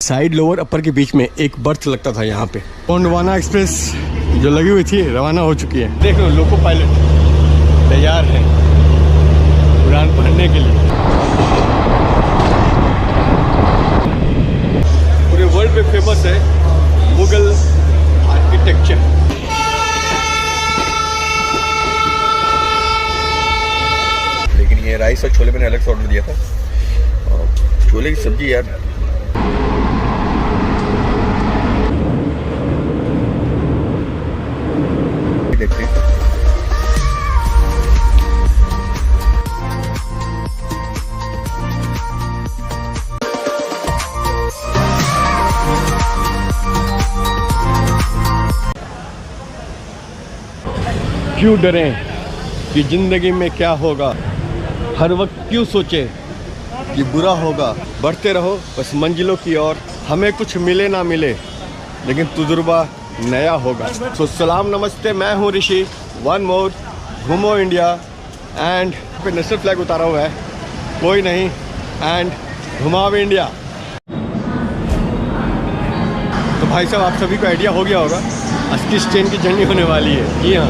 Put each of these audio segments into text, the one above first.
Side lower upper के बीच में एक बर्थ लगता था यहाँ पे। गोंडवाना एक्सप्रेस जो लगी हुई थी रवाना हो चुकी है। देख लो लोको पायलट तैयार है उड़ान भरने के लिए। पूरे वर्ल्ड में फेमस है मुगल आर्किटेक्चर। लेकिन ये राइस और छोले मैंने अलग से ऑर्डर दिया था। छोले की सब्जी यार देखते हैं। क्यों डरें कि जिंदगी में क्या होगा, हर वक्त क्यों सोचें कि बुरा होगा। बढ़ते रहो बस मंजिलों की ओर, हमें कुछ मिले ना मिले लेकिन तजुर्बा नया होगा। तो सलाम नमस्ते, मैं हूँ ऋषि। वन मोर घूमो इंडिया एंड पे नेशनल फ्लैग उतारा हुआ है, कोई नहीं एंड घुमाओ इंडिया। तो भाई साहब आप सभी को आइडिया हो गया होगा आज किस ट्रेन की जर्नी होने वाली है। जी हाँ,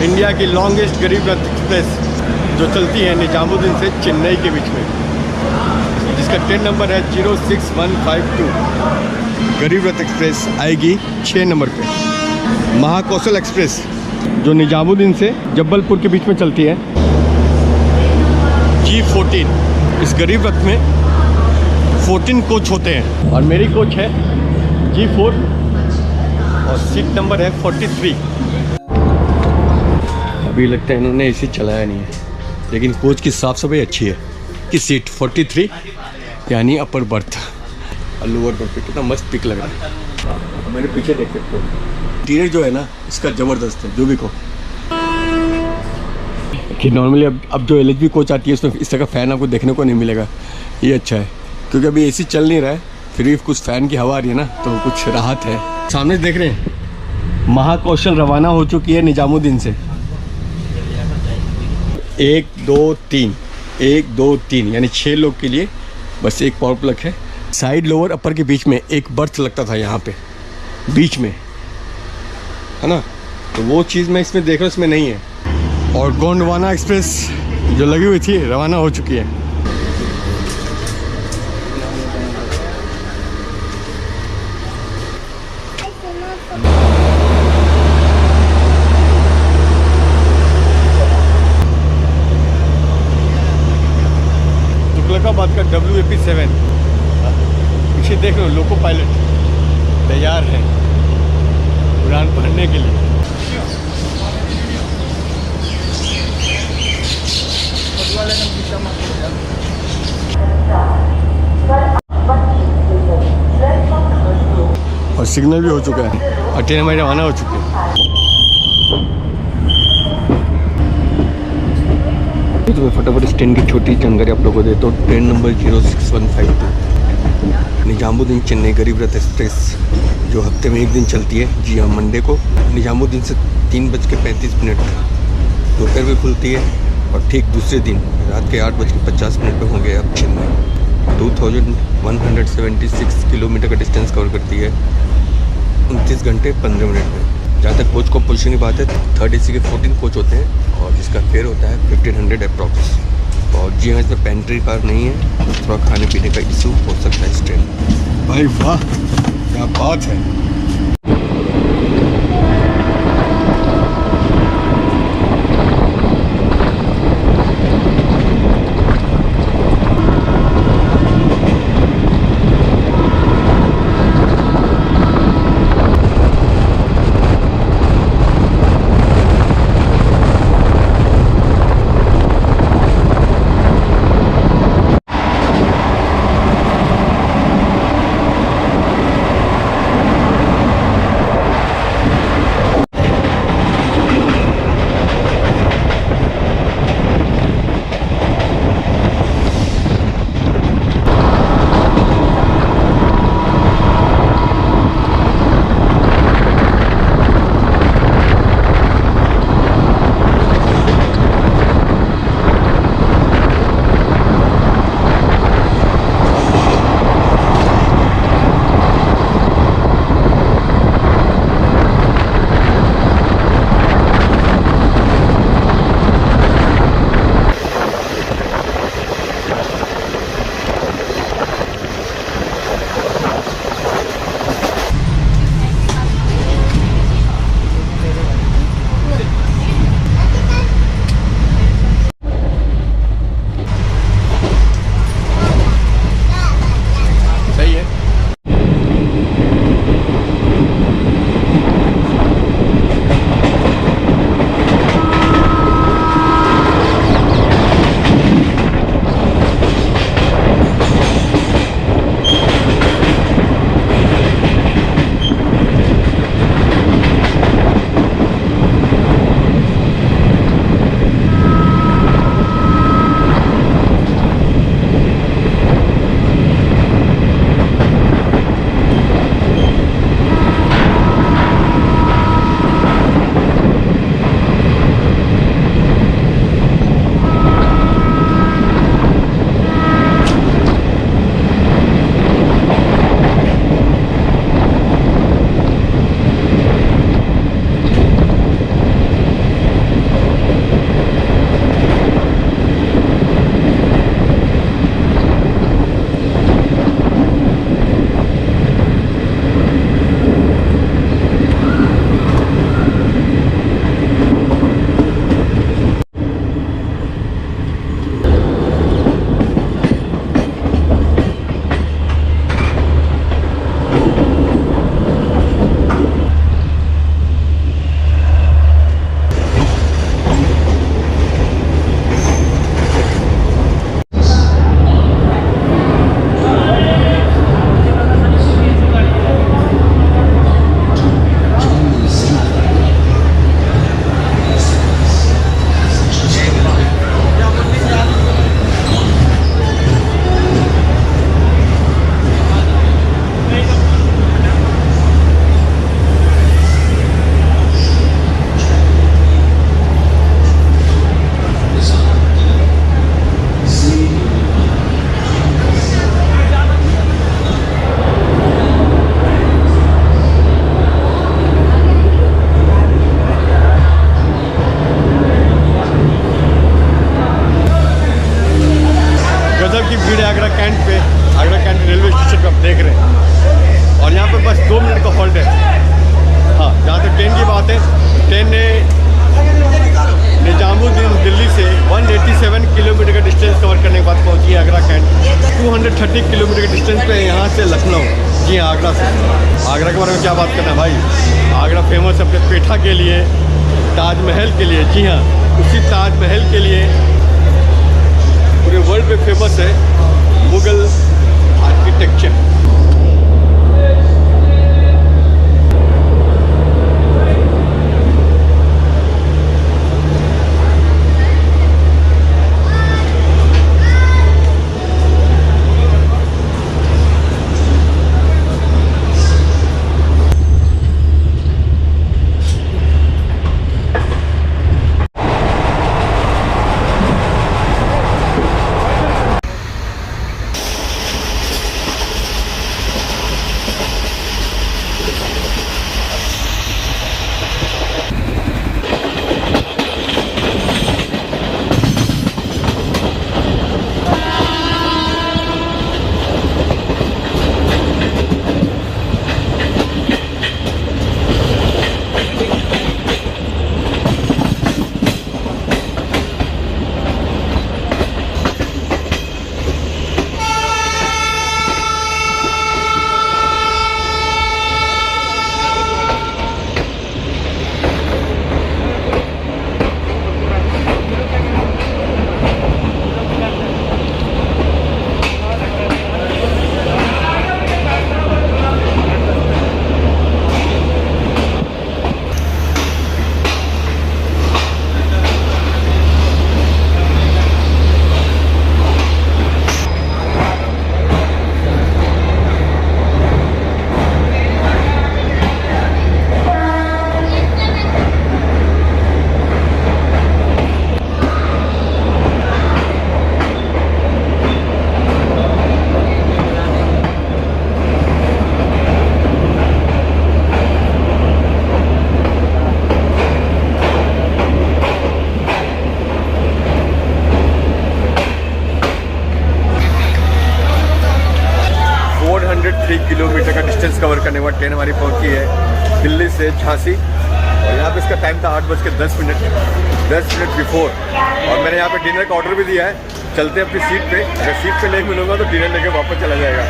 इंडिया की लॉन्गेस्ट गरीब रथ एक्सप्रेस जो चलती है निजामुद्दीन से चेन्नई के बीच में, जिसका ट्रेन नंबर है 06152। गरीब रथ एक्सप्रेस आएगी 6 नंबर पे। महाकौशल एक्सप्रेस जो निजामुद्दीन से जबलपुर के बीच में चलती है, G14। इस गरीब रथ में 14 कोच होते हैं और मेरी कोच है G4 और सीट नंबर है 43। अभी लगता है इन्होंने एसी चलाया नहीं है, लेकिन कोच की साफ़ सफाई अच्छी है। कि सीट 43 यानी अपर बर्थ और लोअर बर्थ पे कितना मस्त पिक लग रहा है। मेरे पीछे देख सकते हो, इंटीरियर जो है ना इसका ज़बरदस्त है। जो भी को कि नॉर्मली अब जो LHB कोच आती है उसमें इस तरह का फ़ैन आपको देखने को नहीं मिलेगा। ये अच्छा है क्योंकि अभी एसी चल नहीं रहा है, फिर भी कुछ फ़ैन की हवा आ रही है ना तो कुछ राहत है। सामने देख रहे हैं महाकौशल रवाना हो चुकी है निजामुद्दीन से। 1 2 3 1 2 3 यानी 6 लोग के लिए बस एक पावर प्लग है। साइड लोअर अपर के बीच में एक बर्थ लगता था यहाँ पे बीच में, है ना, तो वो चीज़ मैं इसमें देख रहा हूँ, इसमें नहीं है। और गोंडवाना एक्सप्रेस जो लगी हुई थी रवाना हो चुकी है। तुगलकाबाद का WAP7 पीछे देख लो लोको पायलट तैयार है उड़ान भरने के लिए। और सिग्नल भी हो चुका है और ट्रेन हमारी रवाना हो चुकी है। तो मैं फटाफट इस ट्रेन की छोटी जानकारी आप लोगों को देता हूँ। ट्रेन नंबर 06152 निजामुद्दीन चेन्नई गरीब रथ एक्सप्रेस जो हफ्ते में एक दिन चलती है। जी हाँ, मंडे को निजामुद्दीन से 3:35 दोपहर में खुलती है और ठीक दूसरे दिन रात के 8:50 पे होंगे आप चेन्नई। 2176 किलोमीटर का डिस्टेंस कवर करती है 29 घंटे 15 मिनट में। जहाँ तक कोच को पोजीशन की बात है, 3rd AC के 14 कोच होते हैं और जिसका फेयर होता है 1500 अप्रॉक्स। और जी हाँ, इसमें पेंट्री कार नहीं है, थोड़ा खाने पीने का इशू हो सकता है इस ट्रेन। भाई वाह क्या बात है। जी आगरा कैंट 230 किलोमीटर के डिस्टेंस पे यहाँ से लखनऊ, जी आगरा से। आगरा के बारे में क्या बात करना है भाई, आगरा फेमस है अपने पेठा के लिए, ताजमहल के लिए। जी हाँ, उसी ताजमहल के लिए पूरे वर्ल्ड में फेमस है मुग़ल आर्किटेक्चर। किलोमीटर का डिस्टेंस कवर करने के बाद ट्रेन हमारी पहुंची है दिल्ली से झांसी, और यहाँ पे इसका टाइम था 8:10, 10 मिनट बिफोर। और मैंने यहाँ पे डिनर का ऑर्डर भी दिया है। चलते अपनी सीट पे, अगर सीट पे नहीं मिलूंगा तो डिनर लेके वापस चला जाएगा।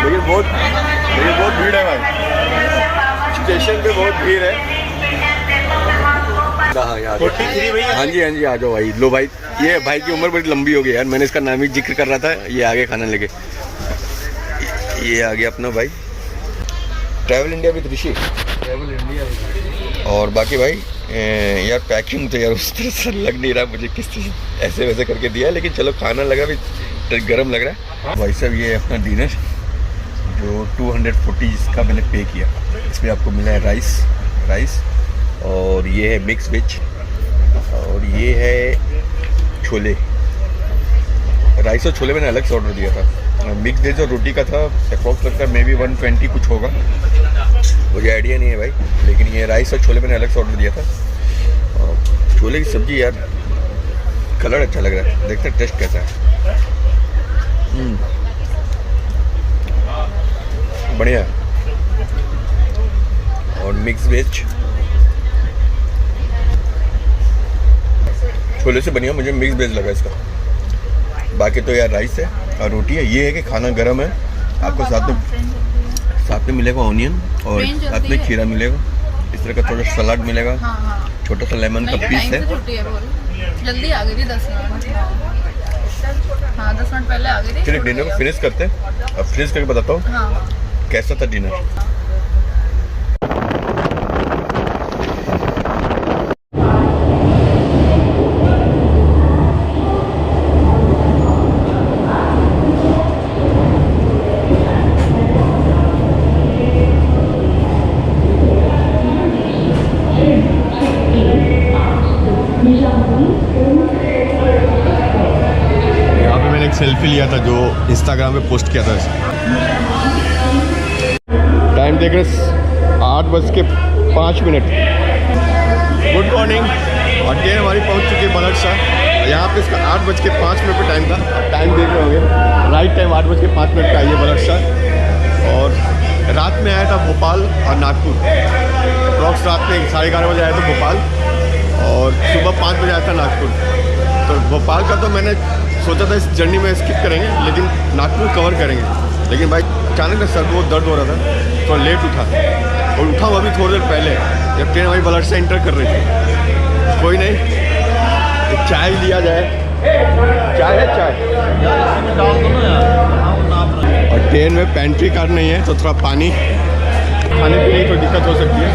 लेकिन बहुत भीड़ है भाई, स्टेशन पे बहुत भीड़ है। हाँ जी आ जाओ भाई। लो भाई, ये भाई की उम्र बड़ी लंबी हो गई यार, मैंने इसका नाम ही जिक्र कर रहा था, ये आगे खाना लेके। ये आ गया अपना भाई travel India with Rishi, travel India. और बाकी भाई यार पैकिंग तो यार उस तरह से लग नहीं रहा मुझे, किस तरह ऐसे वैसे करके दिया है, लेकिन चलो खाना लगा भी गर्म लग रहा है भाई साहब। ये अपना डिनर जो 240 इसका मैंने पे किया, इसमें आपको मिला है राइस और ये है मिक्स वेज, और ये है छोले। राइस और छोले मैंने अलग से ऑर्डर दिया था। मिक्स वेज और रोटी का था, अप्रॉक्स लगता है मे बी 120 कुछ होगा, मुझे आइडिया नहीं है भाई। लेकिन ये राइस और छोले मैंने अलग से ऑर्डर दिया था। छोले की सब्ज़ी यार कलर अच्छा लग रहा है, देखते हैं टेस्ट कैसा है। बढ़िया। और मिक्स वेज छोले से बढ़िया मुझे मिक्स वेज लगा इसका। बाकी तो यार राइस है और रोटी है। ये है कि खाना गर्म है, आपको साथ में मिलेगा ऑनियन और साथ में खीरा मिलेगा, इस तरह का थोड़ा सलाद मिलेगा। छोटा सा लेमन का पीस है। जल्दी आ गई थी 10 मिनट। हाँ 10 मिनट पहले आ गई थी। चलिए डिनर को फिनिश करते हैं, अब फिनिश करके बताता हूँ कैसा था डिनर। सेल्फी लिया था जो इंस्टाग्राम पे पोस्ट किया था। टाइम देख रहे 8:05। Good morning. और ट्रेन हमारी पहुंच चुकी है बलटसा। यहाँ पे इसका 8:05 पे टाइम था। टाइम देख रहे होंगे, राइट टाइम 8:05 का आई है बलटसा। और रात में आया था भोपाल और नागपुर, अप्रॉक्स रात में 11:30 बजे आया था भोपाल और सुबह 5 बजे आया था नागपुर। तो भोपाल का तो मैंने सोचा था इस जर्नी में स्किप करेंगे, लेकिन नागपुर कवर करेंगे। लेकिन भाई अचानक ना सर बहुत दर्द हो रहा था, थोड़ा लेट उठा और उठा हुआ अभी थोड़ी देर पहले जब ट्रेन हमारी बलट से एंटर कर रही थी। कोई नहीं, एक चाय लिया जाए। चाय है? चाय और ट्रेन में पेंट्री कार नहीं है तो थोड़ा पानी, खाने पीने की थोड़ी दिक्कत हो सकती है।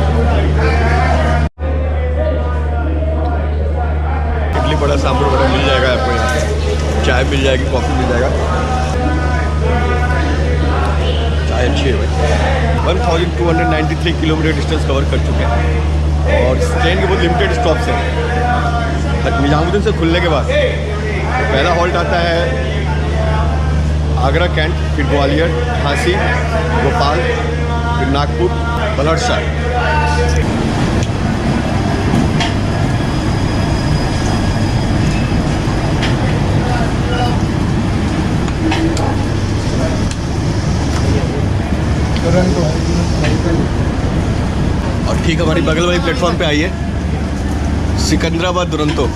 इडली बड़ा सांभर बड़ा मिल जाएगा आपको यहाँ पे, चाय मिल जाएगी, कॉफ़ी मिल जाएगा। चाय अच्छी है भाई। 1293 किलोमीटर डिस्टेंस कवर कर चुके हैं और इस ट्रेन के बहुत लिमिटेड स्टॉप्स हैं। निजामुद्दीन से खुलने के बाद पहला हॉल्ट आता है आगरा कैंट, फिर ग्वालियर, झांसी, भोपाल, फिर नागपुर, बलहड़शाह। और ठीक हमारी बगल वाली प्लेटफॉर्म पे आई है सिकंदराबाद दुरंतो।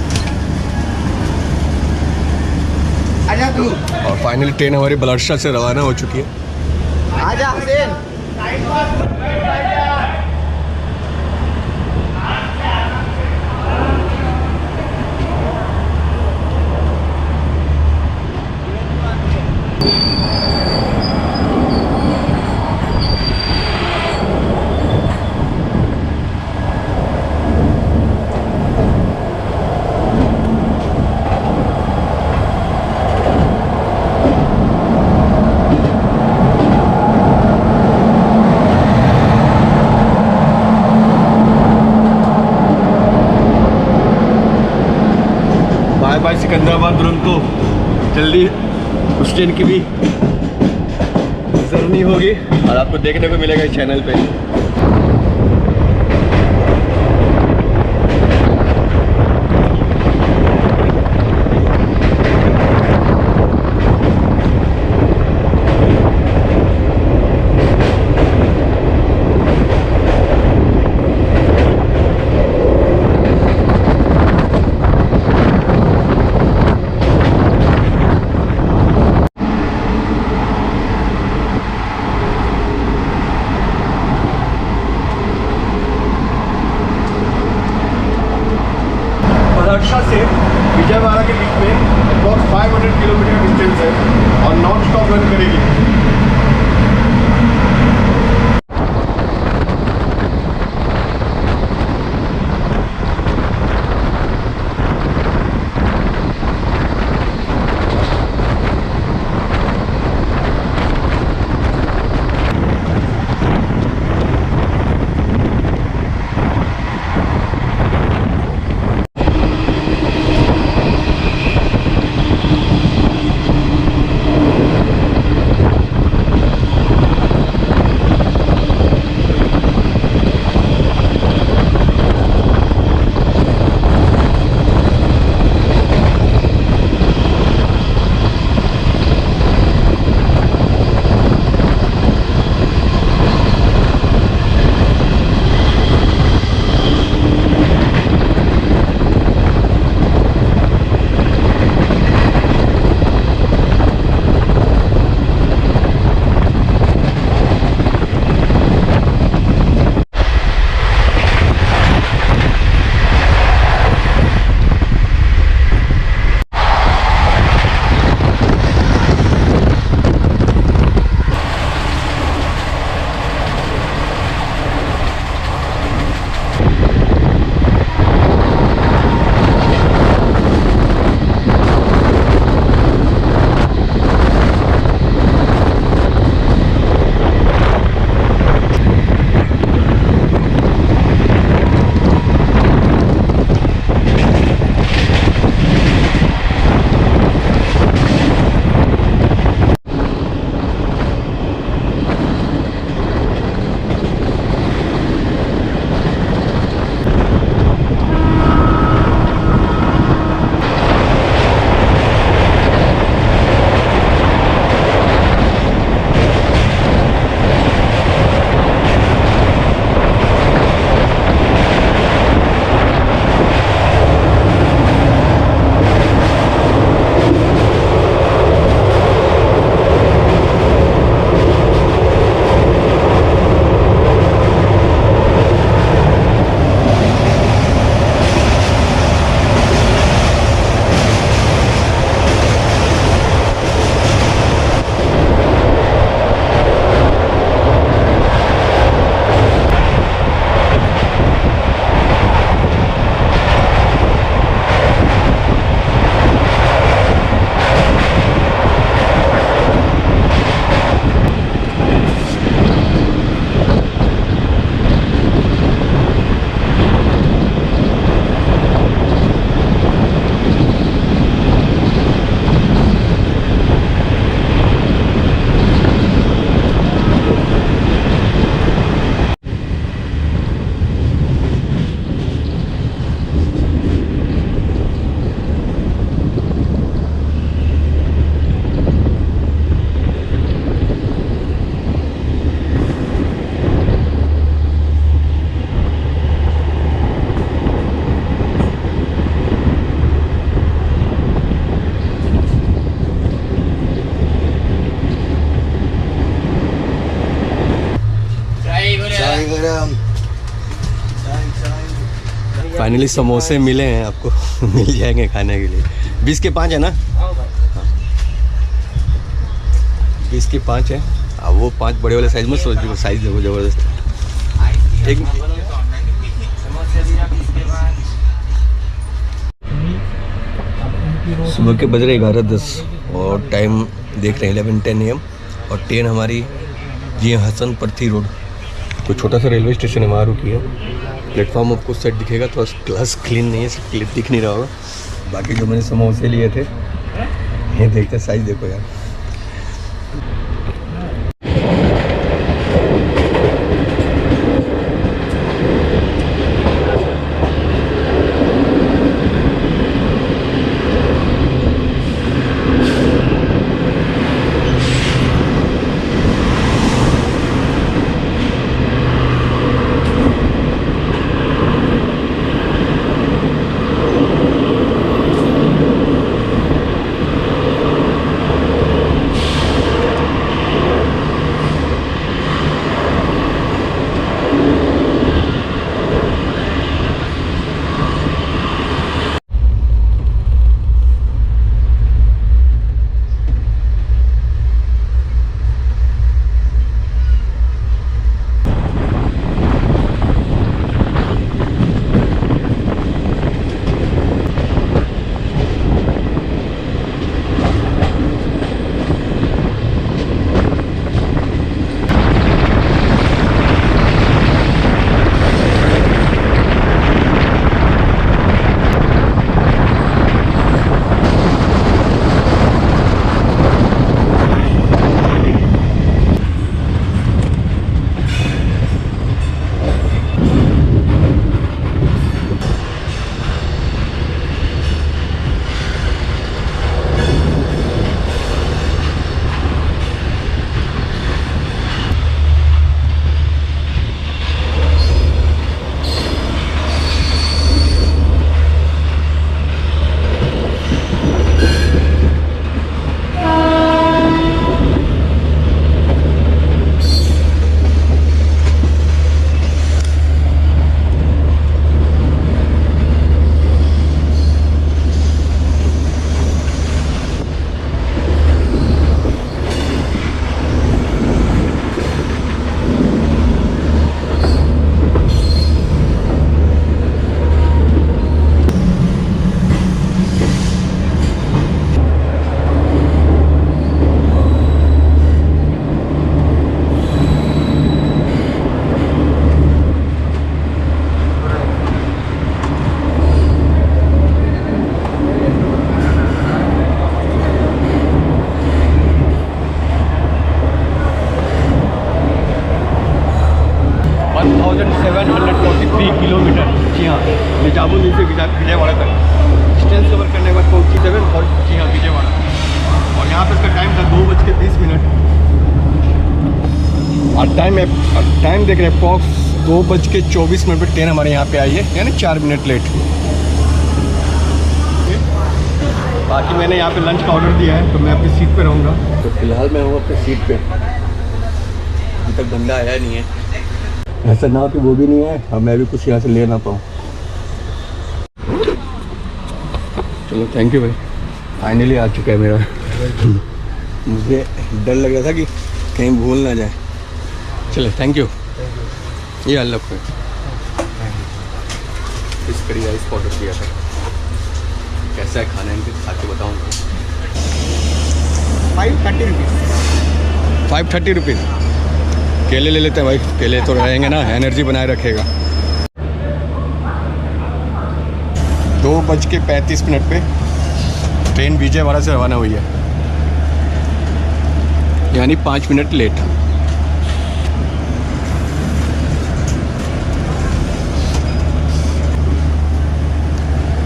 और फाइनली ट्रेन हमारी बलहड़शाह से रवाना हो चुकी है। आजा हुसैन। बाय सिकंदराबाद दुरंतो। जल्दी उस ट्रेन की भी जर्नी होगी और आपको देखने को मिलेगा इस चैनल पे। बलहड़शाह से विजयवाड़ा के बीच में अप्रॉक्स 500 किलोमीटर डिस्टेंस है और नॉन स्टॉप रन करेगी। फाइनली समोसे मिले हैं आपको। मिल जाएंगे खाने के लिए। 20 के 5 है ना? 20 के 5 है। अब वो 5 बड़े वाले साइज में सोच लो, साइज देखो ज़बरदस्त। एक सुबह के बज रहे 11:10 और टाइम देख रहे हैं 11:10 AM और ट्रेन हमारी जी हसन परथी रोड, कोई छोटा सा रेलवे स्टेशन है, वहाँ रुकी है। प्लेटफॉर्म आपको सेट दिखेगा, थोड़ा क्लास क्लीन नहीं है, क्लिप दिख नहीं रहा होगा। बाकी जो मैंने समोसे लिए थे ये देखते साइज देखो यार। निजामुद्दीन से विजयवाड़ा तक डिस्टेंस कवर करने के बाद पहुँची 7 और जी हाँ विजयवाड़ा। और यहाँ पर इसका टाइम था 2:20 और टाइम देख रहे हैं पॉक्स 2:24 पर ट्रेन हमारे यहाँ पे आई है, यानी 4 मिनट लेट। बाकी मैंने यहाँ पे लंच का ऑर्डर दिया है, तो मैं अपनी सीट पे रहूँगा। तो फिलहाल मैं हूँ अपनी सीट पे, अभी तक बंदा आया नहीं है। ऐसा ना हो कि वो भी नहीं है और मैं भी कुछ यहाँ से ले ना पाऊँ। चलो थैंक यू भाई, फाइनली आ चुका है मेरा। मुझे डर लग रहा था कि कहीं भूल ना जाए। चलो थैंक यू। ये अल्लाह को फिश करी राइस ऑर्डर किया था, कैसा है खाना इनके खा के बताऊँगा। 530 रुपीज़। केले ले लेते हैं भाई, केले तो रहेंगे ना, एनर्जी बनाए रखेगा। 2:35 पे ट्रेन विजयवाड़ा से रवाना हुई है, यानी 5 minute late.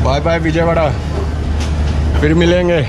Bye bye Vijayawada, फिर मिलेंगे।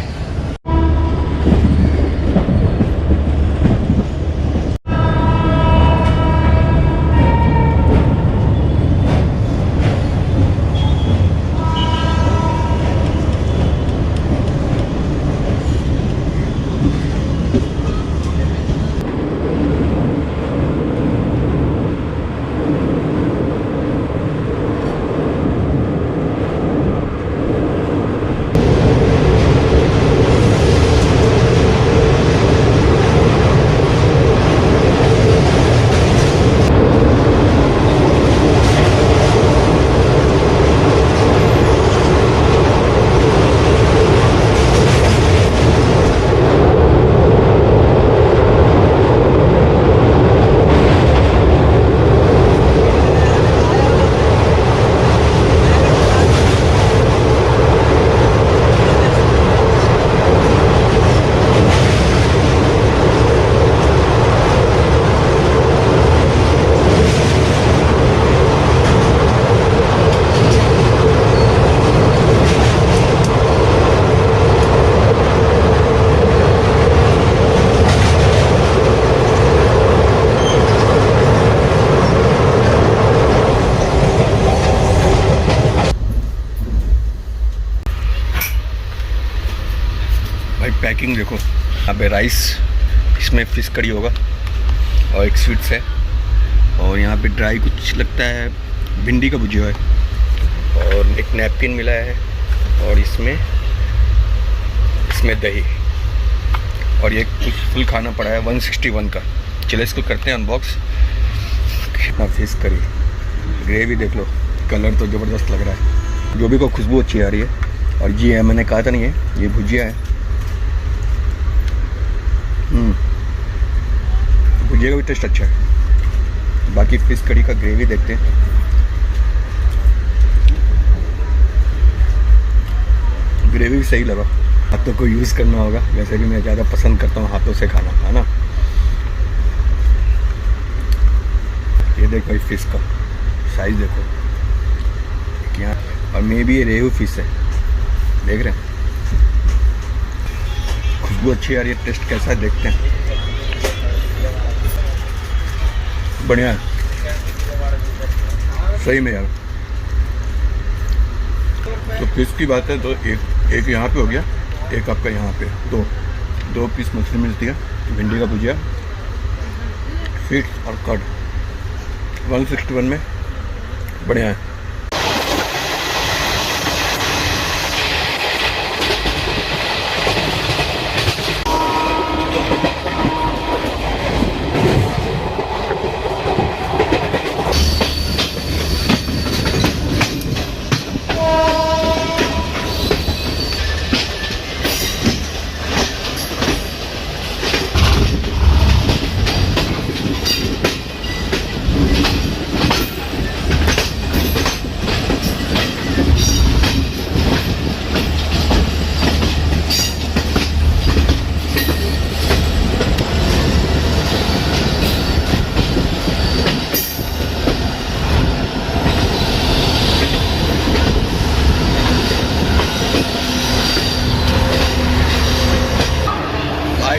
पैकिंग देखो, यहाँ पे राइस, इसमें फिश करी होगा और एक स्वीट्स है, और यहाँ पे ड्राई कुछ लगता है भिंडी का भुजिया है, और एक नैपकिन मिला है, और इसमें दही, और ये कुछ फुल खाना पड़ा है 161 का। चलो इसको करते हैं अनबॉक्स। कितना फिश करी, ग्रेवी देख लो, कलर तो ज़बरदस्त लग रहा है, जो भी को खुशबू अच्छी आ रही है। और जी है, मैंने कहा था नहीं है, ये भुजिया है, भुजिया का भी टेस्ट अच्छा है। बाकी फिश करी का ग्रेवी देखते हैं। ग्रेवी भी सही लगा, हाथों को यूज़ करना होगा, वैसे भी मैं ज़्यादा पसंद करता हूँ हाथों से खाना, है ना। ये देखो भाई फिश का साइज़ देखो यहाँ, और मे भी ये रेहू फिश है, देख रहे हैं। खुशबू अच्छी आ रही है, टेस्ट कैसा है देखते हैं। बढ़िया है सही में यार। तो फिश की बात है तो एक यहाँ पे हो गया, एक आपका यहाँ पे दो पीस मछली मिलती है, भिंडी का भुजिया, फिश और कर्ड 161 में, बढ़िया है।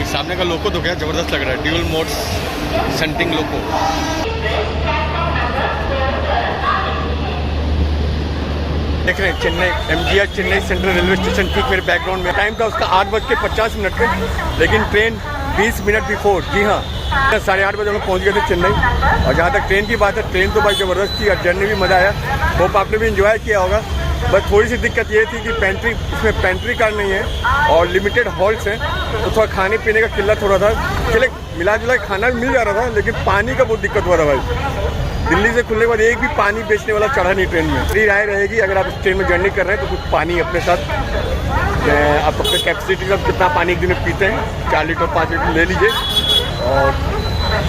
सामने का लोको तो क्या ज़बरदस्त लग रहा है, ड्यूल मोड्स सेंटिंग लोको। देख रहे हैं Chennai MGR Chennai central railway station ठीक मेरे बैकग्राउंड में। टाइम था उसका 8:50 पे, लेकिन ट्रेन 20 मिनट बिफोर, जी हाँ 8:30 बजे हम लोग पहुँच गए थे चेन्नई। और जहाँ तक ट्रेन की बात है, ट्रेन तो भाई ज़बरदस्त थी और जर्नी भी मज़ा आया। होप आपने भी इंजॉय किया होगा। बस थोड़ी सी दिक्कत ये थी कि इसमें पेंट्री कार नहीं है और लिमिटेड हॉल्ट्स हैं, तो थोड़ा खाने पीने का किल्लत हो रहा था। चले मिला जुला खाना भी मिल जा रहा था, लेकिन पानी का बहुत दिक्कत हुआ था भाई। दिल्ली से खुलने के बाद एक भी पानी बेचने वाला चढ़ा नहीं ट्रेन में। मेरी राय रहेगी, अगर आप इस ट्रेन में जर्नी कर रहे हैं तो कुछ पानी अपने साथ, आप अपने कैपेसिटी का कितना पानी एक दिन में पीते हैं, 4 लीटर 5 लीटर ले लीजिए, और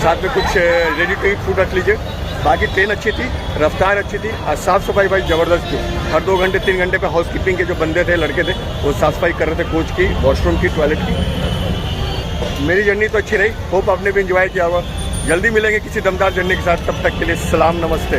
साथ में कुछ रेडी टू ईट फूड रख लीजिए। बाकी ट्रेन अच्छी थी, रफ्तार अच्छी थी, और साफ़ सफाई भाई ज़बरदस्त थी। हर 2 घंटे 3 घंटे पे हाउस कीपिंग के जो बंदे थे, लड़के थे, वो साफ़ सफाई कर रहे थे कोच की, वॉशरूम की, टॉयलेट की। मेरी जर्नी तो अच्छी रही, होप आपने भी इंजॉय किया होगा। जल्दी मिलेंगे किसी दमदार जर्नी के साथ, तब तक के लिए सलाम नमस्ते।